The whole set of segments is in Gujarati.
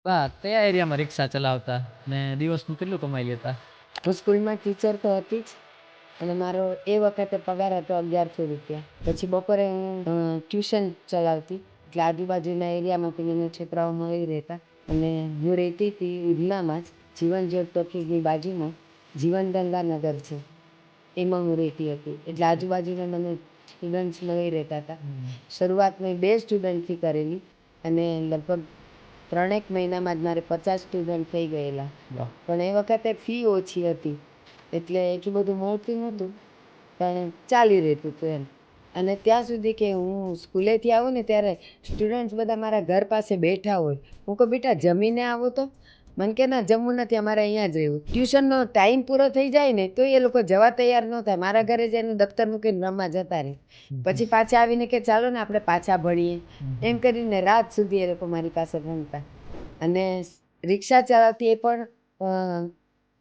બા કયા એરિયામાં રિક્ષા ચલાવતા ને દિવસનું કેટલું કમાઈ લેતા? હું સ્કૂલમાં ટીચર તો હતી જ અને મારો એ વખતે પગાર હતો 1100 રૂપિયા. પછી બપોરે હું ટ્યુશન ચલાવતી એટલે આજુબાજુના એરિયામાંથી મને છોકરાઓ મળી રહેતા અને હું રહેતી હતી ઉધનામાં જ જીવન જ્યોત ટોકીની બાજુમાં જીવનગંગા નગર છે એમાં હું રહેતી હતી એટલે આજુબાજુના મને સ્ટુડન્ટ્સ મળી રહેતા હતા. શરૂઆત મેં 2 સ્ટુડન્ટથી કરેલી અને લગભગ 3 મહિનામાં જ મારે 50 સ્ટુડન્ટ થઈ ગયેલા. વાહ! પણ એ વખતે ફી ઓછી હતી એટલે એટલું બધું મળતું નહોતું પણ ચાલી રહેતું હતું એમ. અને ત્યાં સુધી કે હું સ્કૂલેથી આવું ને ત્યારે સ્ટુડન્ટ્સ બધા મારા ઘર પાસે બેઠા હોય. હું કહું બેટા જમીને આવો તો. મને કે ના જમવું નથી, અમારે અહીંયા જ રહેવું. ટ્યુશનનો ટાઈમ પૂરો થઈ જાય ને તો એ લોકો જવા તૈયાર ન થાય. મારા ઘરે જઈને દફતર મૂકીને રમવા જતા રહે. પછી પાછા આવીને કે ચાલો ને આપણે પાછા ભણીએ એમ કરીને રાત સુધી એ લોકો મારી પાસે રમતા. અને રિક્ષા ચલાવતી એ પણ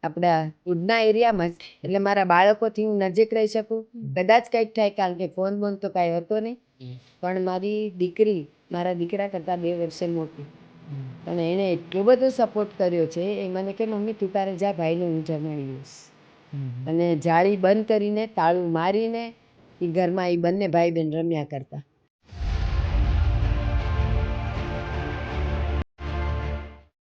આપણા ઉધના એરિયામાં જ એટલે મારા બાળકોથી હું નજીક રહી શકું. કદાચ કંઈક થાય કારણ કે ફોન બોન તો કાંઈ હતો નહીં. પણ મારી દીકરી મારા દીકરા કરતાં 2 વર્ષે મોટી અને એણે એટલો બધો સપોર્ટ કર્યો છે. એ મને કે મમ્મી તું તારે જા ભાઈને હું જમાડી દઈશ. અને જાળી બંધ કરીને તાળું મારીને એ ઘરમાં એ બંને ભાઈ બહેન રમ્યા કરતા.